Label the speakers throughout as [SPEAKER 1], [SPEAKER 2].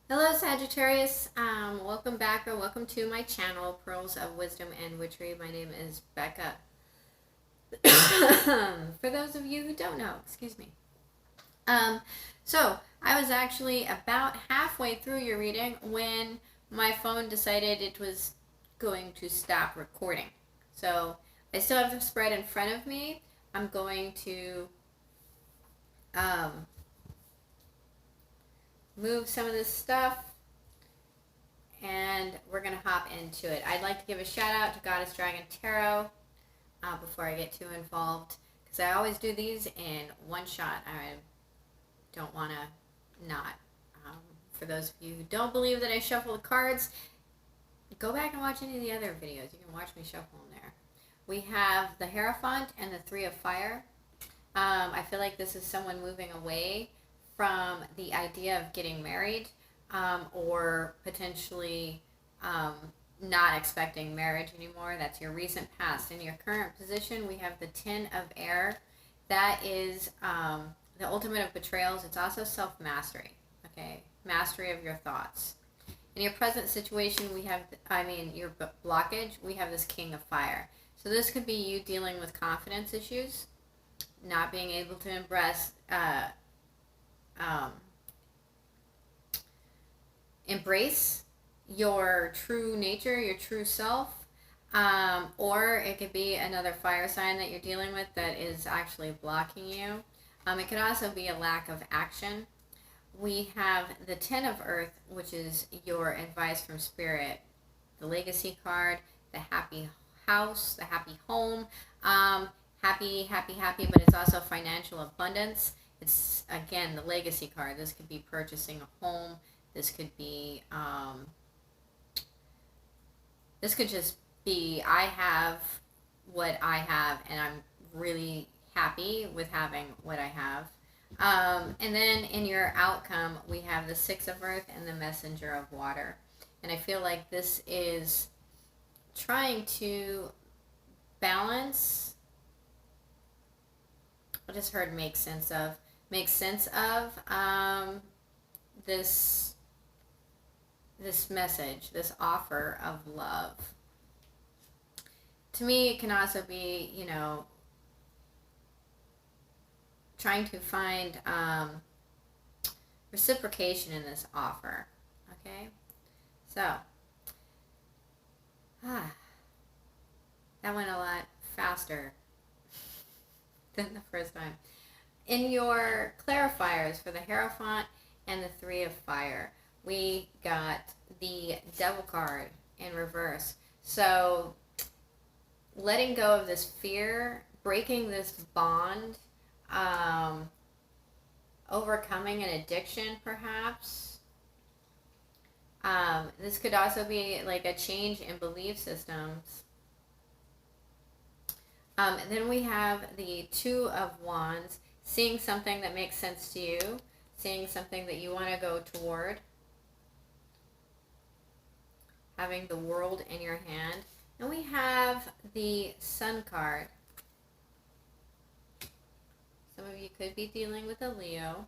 [SPEAKER 1] Hello, Sagittarius. Welcome back or welcome to my channel, Pearls of Wisdom and Witchery. My name is Becca. For those of you who don't know, excuse me. Um, so I was actually about halfway through your reading when my phone decided it was going to stop recording. So I still have the spread in front of me. I'm going to um, move some of this stuff and we're going to hop into it. I'd like to give a shout out to Goddess Dragon Tarot before I get too involved, because I always do these in one shot. I don't want to not. For those of you who don't believe that I shuffle the cards, go back and watch any of the other videos. You can watch me shuffle them there. We have the Hierophant and the Three of Fire. I feel like this is someone moving away from the idea of getting married, or potentially not expecting marriage anymore. That's your recent past. In your current position, we have the Ten of Air. That is the ultimate of betrayals. It's also self-mastery, okay? Mastery of your thoughts. In your present situation, we have, your blockage, we have this King of Fire. So this could be you dealing with confidence issues, not being able to embrace your true nature, your true self, or it could be another fire sign that you're dealing with that is actually blocking you. It could also be a lack of action. We have the Ten of Earth, which is your advice from Spirit, the Legacy card, the Happy House, the Happy Home, happy, but it's also financial abundance. It's, again, the Legacy card. This could be purchasing a home. This could be, this could just be, I have what I have, and I'm really happy with having what I have. And then in your outcome, we have the Six of Earth and the Messenger of Water. And I feel like this is trying to balance, I just heard make sense of this message, this offer of love. To me, it can also be, trying to find reciprocation in this offer. Okay? So, that went a lot faster than the first time. In your clarifiers for the Hierophant and the Three of Fire, we got the Devil card in reverse. So, letting go of this fear, breaking this bond, overcoming an addiction, perhaps. This could also be like a change in belief systems. Then we have the Two of Wands, seeing something that makes sense to you, seeing something that you want to go toward, having the World in your hand. And we have the Sun card. Some of you could be dealing with a Leo.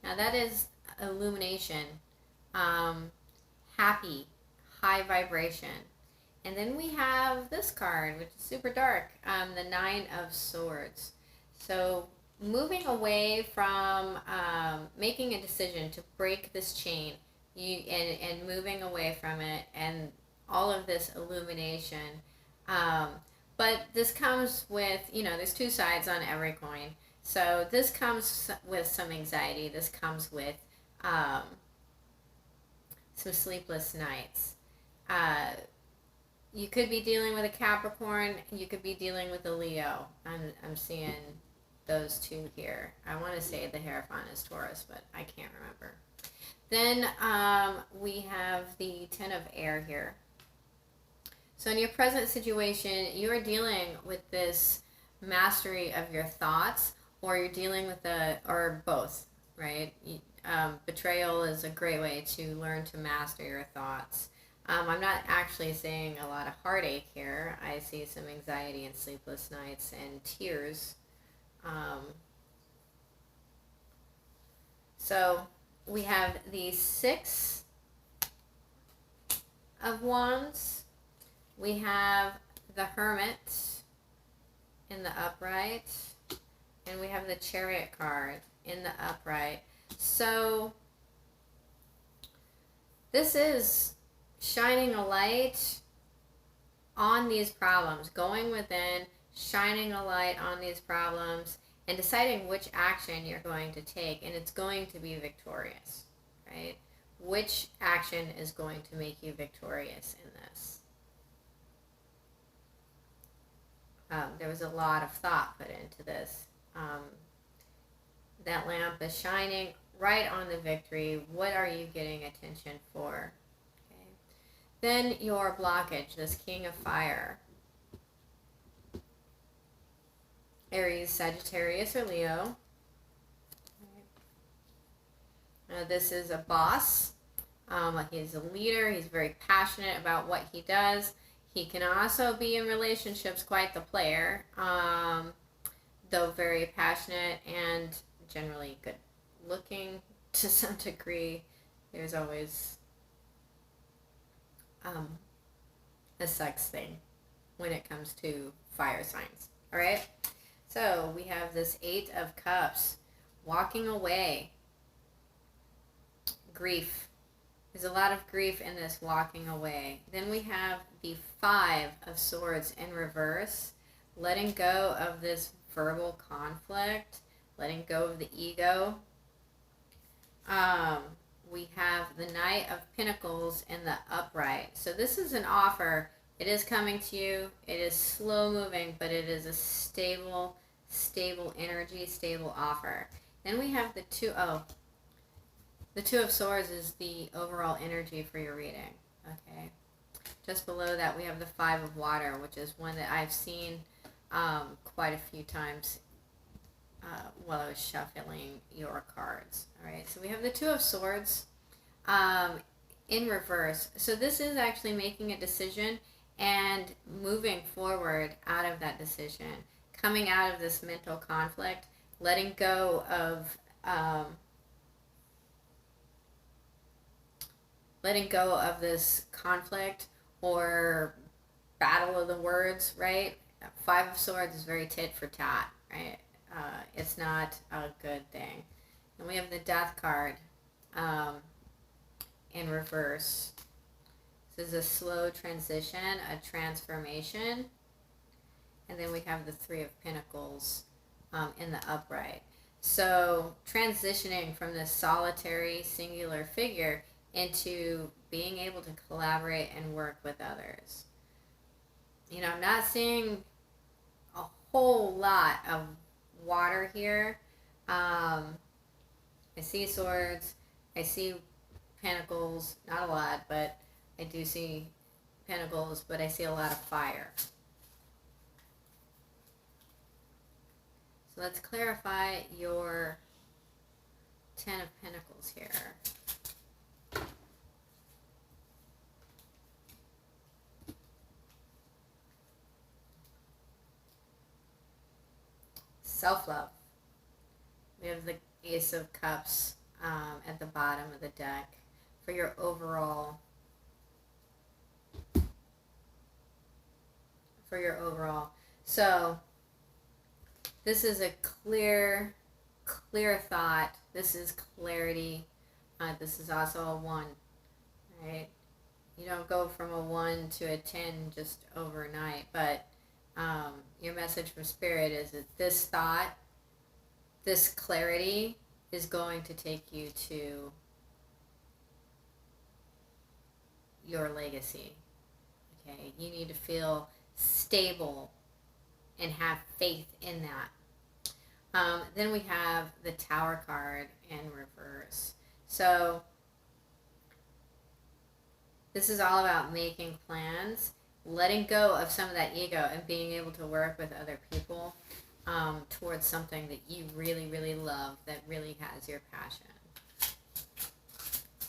[SPEAKER 1] Now that is illumination, happy, high vibration. And then we have this card, which is super dark, the Nine of Swords. So moving away from making a decision to break this chain, and moving away from it, and all of this illumination. But this comes with, there's two sides on every coin. So this comes with some anxiety. This comes with some sleepless nights. You could be dealing with a Capricorn. You could be dealing with a Leo. I'm seeing those two here. I want to say the Hierophant is Taurus, but I can't remember. Then we have the Ten of Air here. So in your present situation, you're dealing with this mastery of your thoughts, or you're dealing with or both, right? Betrayal is a great way to learn to master your thoughts. I'm not actually seeing a lot of heartache here. I see some anxiety and sleepless nights and tears. So we have the Six of Wands. We have the Hermit in the upright. And we have the Chariot card in the upright. So this is shining a light on these problems, going within, shining a light on these problems, and deciding which action you're going to take. And it's going to be victorious, right? Which action is going to make you victorious in this? There was a lot of thought put into this. That lamp is shining right on the victory. What are you getting attention for? Okay. Then your blockage, this King of Fire. Aries, Sagittarius, or Leo. This is a boss. He's a leader. He's very passionate about what he does. He can also be in relationships quite the player, though very passionate and generally good looking to some degree. There's always a sex thing when it comes to fire signs. All right? So we have this 8 of Cups, walking away. Grief. There's a lot of grief in this walking away. Then we have the 5 of Swords in reverse, letting go of this verbal conflict, letting go of the ego. We have the Knight of Pentacles in the upright. So this is an offer. It is coming to you. It is slow moving, but it is a stable energy, stable offer. Then we have the 2 of Swords is the overall energy for your reading. Okay. Just below that, we have the 5 of Water, which is one that I've seen quite a few times while I was shuffling your cards. All right. So we have the 2 of Swords in reverse. So this is actually making a decision and moving forward out of that decision, coming out of this mental conflict, letting go of this conflict or battle of the words, right? 5 of Swords is very tit for tat, right? It's not a good thing. And we have the Death card in reverse. This is a slow transition, a transformation. And then we have the 3 of Pentacles in the upright. So transitioning from this solitary, singular figure into being able to collaborate and work with others. You know, I'm not seeing a whole lot of water here. I see swords, I see pentacles, not a lot, but I do see pentacles, but I see a lot of fire. So let's clarify your 10 of Pentacles here. Self-love. We have the Ace of Cups at the bottom of the deck for your overall. So this is a clear thought. This is clarity. This is also a 1, right? You don't go from a 1 to a 10 just overnight, but your message from Spirit is that this thought, this clarity is going to take you to your legacy. Okay, you need to feel stable and have faith in that. Then we have the Tower card in reverse. So this is all about making plans, letting go of some of that ego, and being able to work with other people towards something that you really, really love, that really has your passion.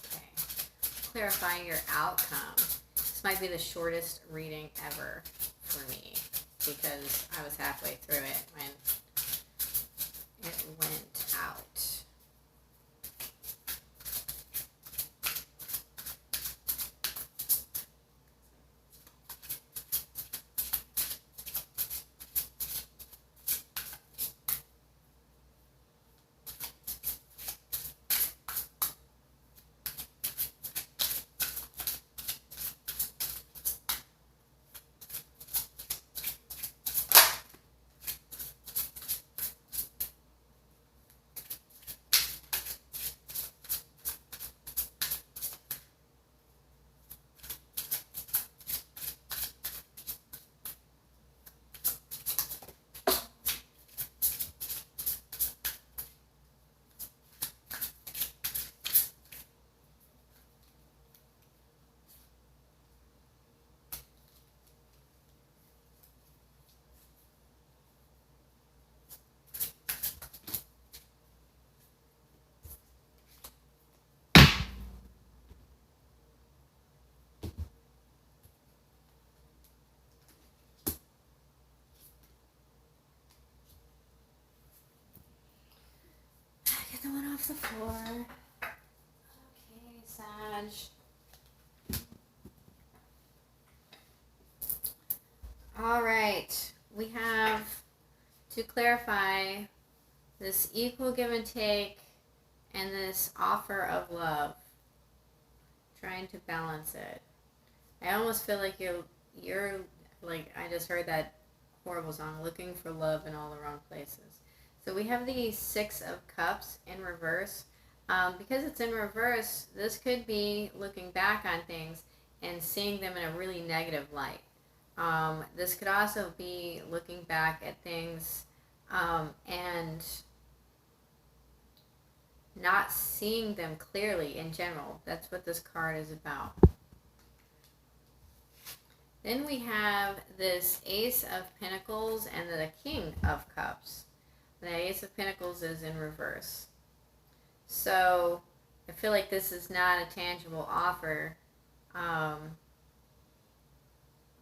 [SPEAKER 1] Okay. Clarifying your outcome. This might be the shortest reading ever for me because I was halfway through it when it went out. off the floor. Okay, Sag. All right. We have to clarify this equal give and take and this offer of love. Trying to balance it. I almost feel like you're like, I just heard that horrible song, looking for love in all the wrong places. So we have the Six of Cups in reverse. Because it's in reverse, this could be looking back on things and seeing them in a really negative light. This could also be looking back at things and not seeing them clearly in general. That's what this card is about. Then we have this Ace of Pentacles and the King of Cups. The Ace of Pentacles is in reverse. So I feel like this is not a tangible offer, or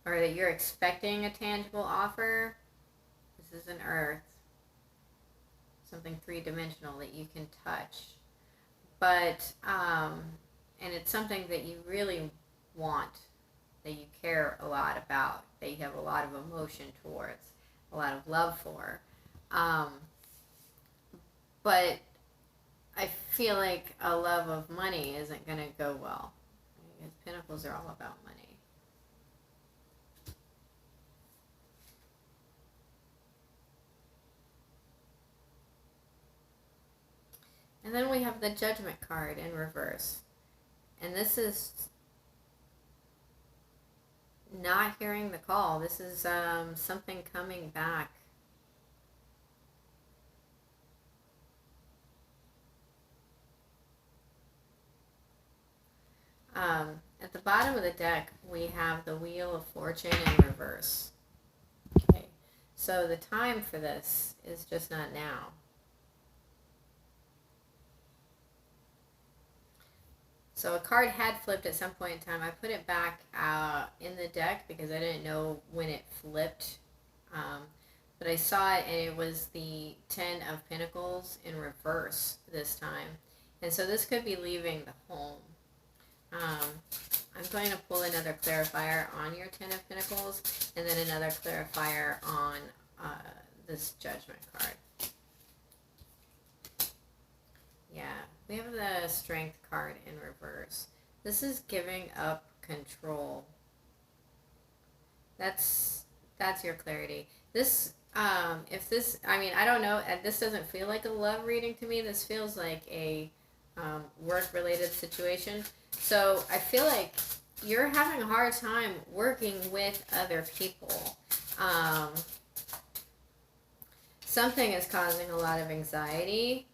[SPEAKER 1] that you're expecting a tangible offer. This is an earth, something three-dimensional that you can touch. But, and it's something that you really want, that you care a lot about, that you have a lot of emotion towards, a lot of love for. But I feel like a love of money isn't going to go well. Because Pentacles are all about money. And then we have the Judgment card in reverse. And this is not hearing the call. This is something coming back. At the bottom of the deck, we have the Wheel of Fortune in reverse. Okay, so the time for this is just not now. So a card had flipped at some point in time. I put it back in the deck because I didn't know when it flipped. But I saw it and it was the Ten of Pentacles in reverse this time. And so this could be leaving the home. I'm going to pull another clarifier on your Ten of Pentacles and then another clarifier on this Judgment card. Yeah, we have the Strength card in reverse. This is giving up control. That's your clarity. This, if this, I mean, I don't know, this doesn't feel like a love reading to me. This feels like a work-related situation. So I feel like you're having a hard time working with other people. Something is causing a lot of anxiety.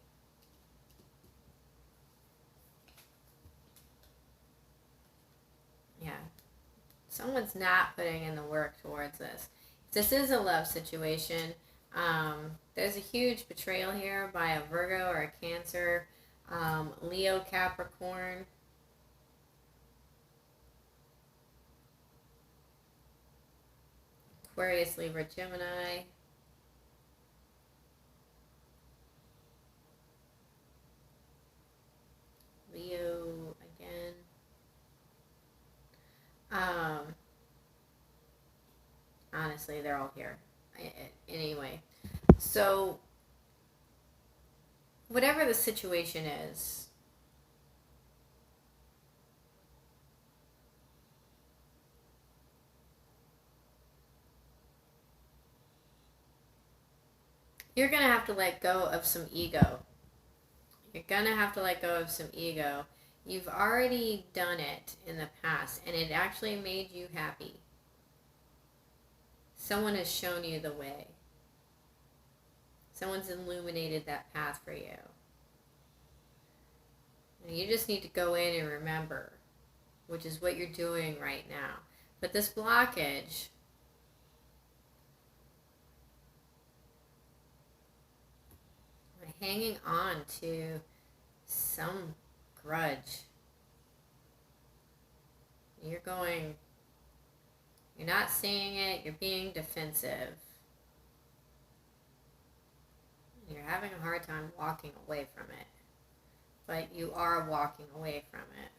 [SPEAKER 1] Yeah. Someone's not putting in the work towards this. This is a love situation. There's a huge betrayal here by a Virgo or a Cancer, Leo, Capricorn. Aquarius, Libra, Gemini. Leo again. Honestly, they're all here. Anyway, so whatever the situation is, you're going to have to let go of some ego. You're going to have to let go of some ego. You've already done it in the past, and it actually made you happy. Someone has shown you the way. Someone's illuminated that path for you. And you just need to go in and remember, which is what you're doing right now. But this blockage, hanging on to some grudge. You're not seeing it, you're being defensive. You're having a hard time walking away from it. but you are walking away from it.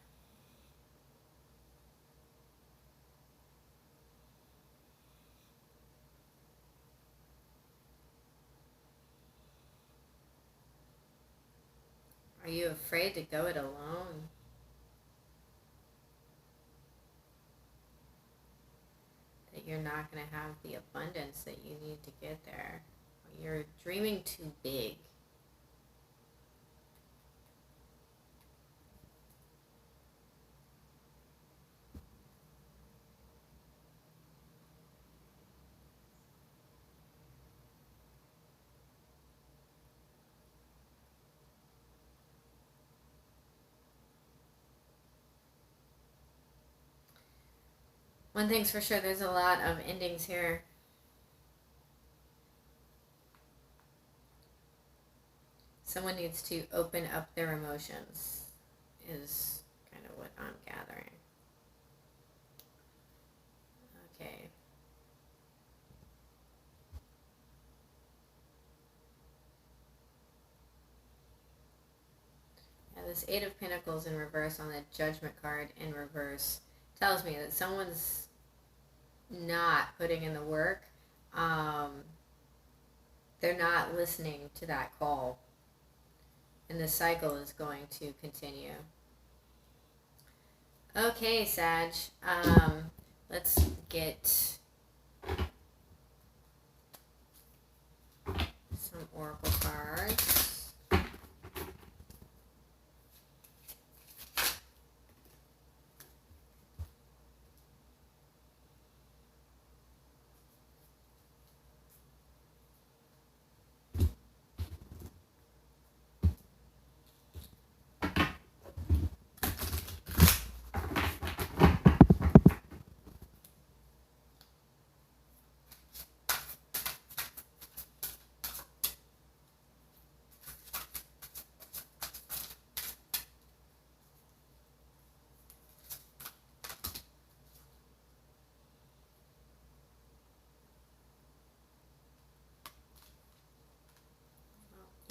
[SPEAKER 1] Are you afraid to go it alone? That you're not going to have the abundance that you need to get there? You're dreaming too big. One thing's for sure, there's a lot of endings here. Someone needs to open up their emotions, is kind of what I'm gathering. Okay. Yeah, this Eight of Pentacles in reverse on the Judgment card in reverse tells me that someone's not putting in the work. They're not listening to that call. And the cycle is going to continue. Okay, Sag. Let's get some oracle cards.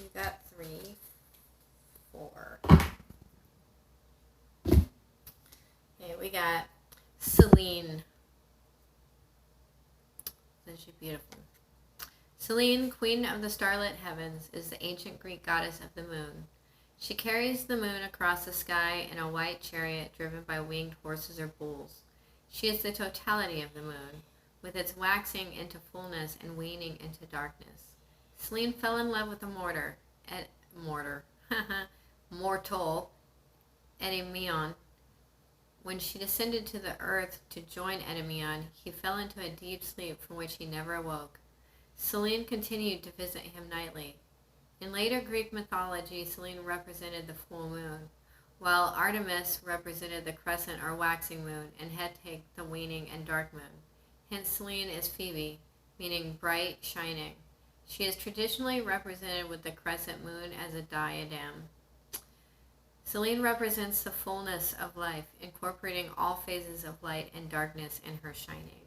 [SPEAKER 1] You got 3, 4. Okay, we got Selene. Isn't she beautiful? Selene, queen of the starlit heavens, is the ancient Greek goddess of the moon. She carries the moon across the sky in a white chariot driven by winged horses or bulls. She is the totality of the moon, with its waxing into fullness and waning into darkness. Selene fell in love with a mortal, Endymion. When she descended to the earth to join Endymion, he fell into a deep sleep from which he never awoke. Selene continued to visit him nightly. In later Greek mythology, Selene represented the full moon, while Artemis represented the crescent or waxing moon, and Hecate the waning and dark moon. Hence, Selene is Phoebe, meaning bright, shining. She is traditionally represented with the crescent moon as a diadem. Selene represents the fullness of life, incorporating all phases of light and darkness in her shining.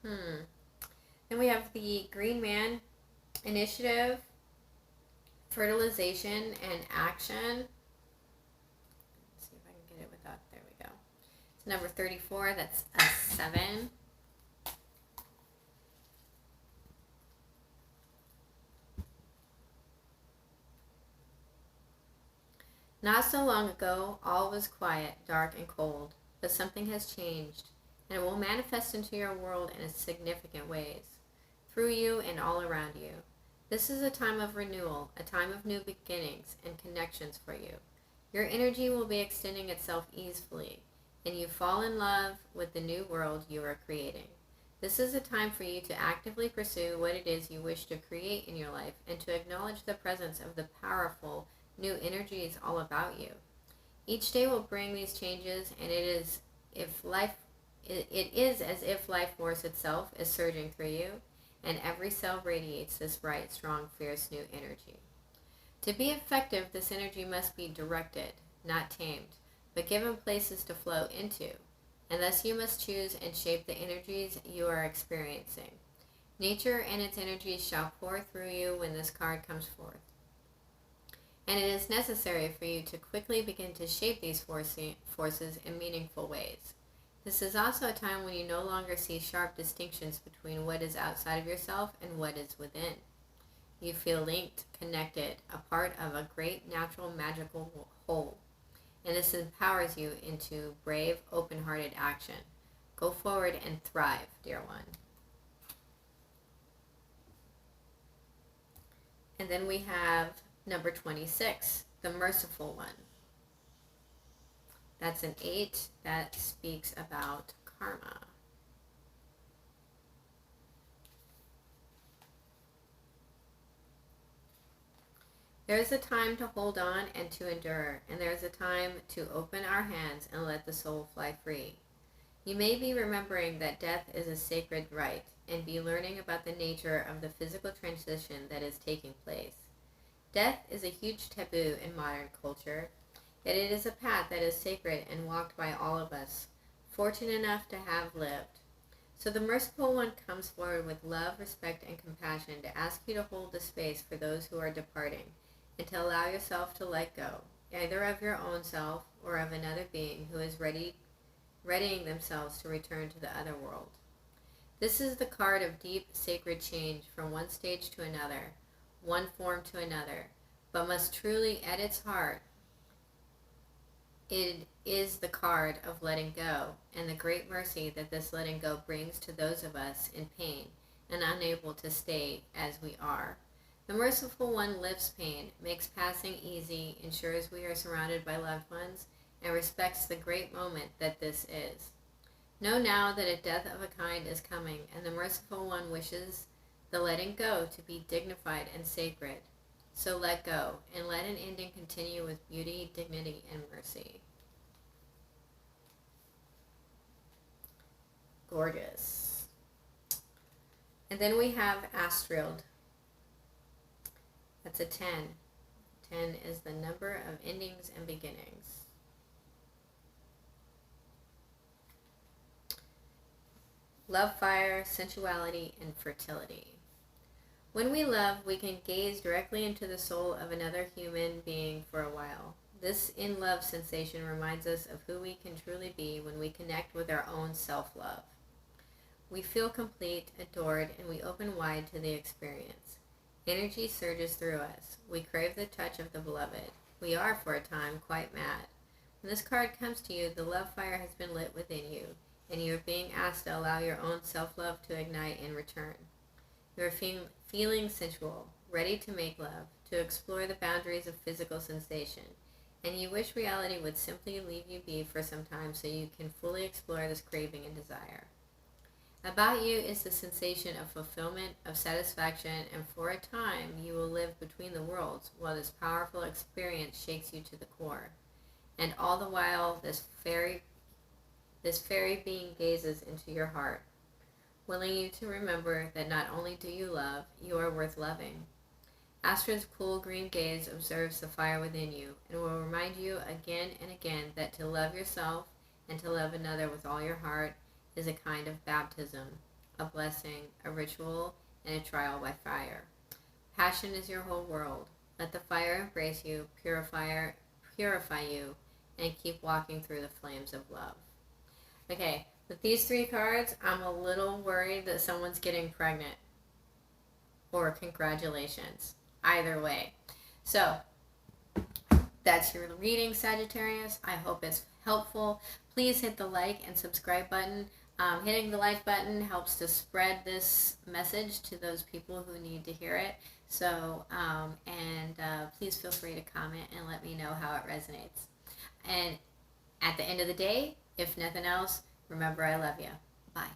[SPEAKER 1] Then we have the Green Man initiative, fertilization, and action. Let's see if I can get it without, there we go. It's number 34, that's a 7. Not so long ago, all was quiet, dark, and cold, but something has changed, and it will manifest into your world in significant ways, through you and all around you. This is a time of renewal, a time of new beginnings and connections for you. Your energy will be extending itself easily, and you fall in love with the new world you are creating. This is a time for you to actively pursue what it is you wish to create in your life and to acknowledge the presence of the powerful new energies all about you. Each day will bring these changes, and it is as if life force itself is surging through you, and every cell radiates this bright, strong, fierce new energy. To be effective, this energy must be directed, not tamed, but given places to flow into, and thus you must choose and shape the energies you are experiencing. Nature and its energies shall pour through you when this card comes forth. And it is necessary for you to quickly begin to shape these forces in meaningful ways. This is also a time when you no longer see sharp distinctions between what is outside of yourself and what is within. You feel linked, connected, a part of a great natural magical whole. And this empowers you into brave, open-hearted action. Go forward and thrive, dear one. And then we have number 26, the merciful one. That's an 8 that speaks about karma. There is a time to hold on and to endure, and there is a time to open our hands and let the soul fly free. You may be remembering that death is a sacred rite and be learning about the nature of the physical transition that is taking place. Death is a huge taboo in modern culture, yet it is a path that is sacred and walked by all of us, fortunate enough to have lived. So the merciful one comes forward with love, respect, and compassion to ask you to hold the space for those who are departing, and to allow yourself to let go, either of your own self or of another being who is readying themselves to return to the other world. This is the card of deep, sacred change from one stage to another, one form to another, but must truly, at its heart, it is the card of letting go and the great mercy that this letting go brings to those of us in pain and unable to stay as we are. The merciful one lifts pain, makes passing easy, ensures we are surrounded by loved ones, and respects the great moment that this is. Know now that a death of a kind is coming, and the merciful one wishes the letting go to be dignified and sacred. So let go, and let an ending continue with beauty, dignity, and mercy. Gorgeous. And then we have Astrild. That's a 10. 10 is the number of endings and beginnings. Love, fire, sensuality, and fertility. When we love, we can gaze directly into the soul of another human being for a while. This in-love sensation reminds us of who we can truly be when we connect with our own self-love. We feel complete, adored, and we open wide to the experience. Energy surges through us. We crave the touch of the beloved. We are, for a time, quite mad. When this card comes to you, the love fire has been lit within you, and you are being asked to allow your own self-love to ignite in return. You are feeling sensual, ready to make love, to explore the boundaries of physical sensation, and you wish reality would simply leave you be for some time so you can fully explore this craving and desire. About you is the sensation of fulfillment, of satisfaction, and for a time you will live between the worlds while this powerful experience shakes you to the core. And all the while, this fairy being gazes into your heart, willing you to remember that not only do you love, you are worth loving. Astra's cool green gaze observes the fire within you and will remind you again and again that to love yourself and to love another with all your heart is a kind of baptism, a blessing, a ritual, and a trial by fire. Passion is your whole world. Let the fire embrace you, purify you, and keep walking through the flames of love. Okay, with these 3 cards, I'm a little worried that someone's getting pregnant. Or congratulations. Either way. So, that's your reading, Sagittarius. I hope it's helpful. Please hit the like and subscribe button. Hitting the like button helps to spread this message to those people who need to hear it. So, please feel free to comment and let me know how it resonates. And at the end of the day, if nothing else, remember I love you. Bye.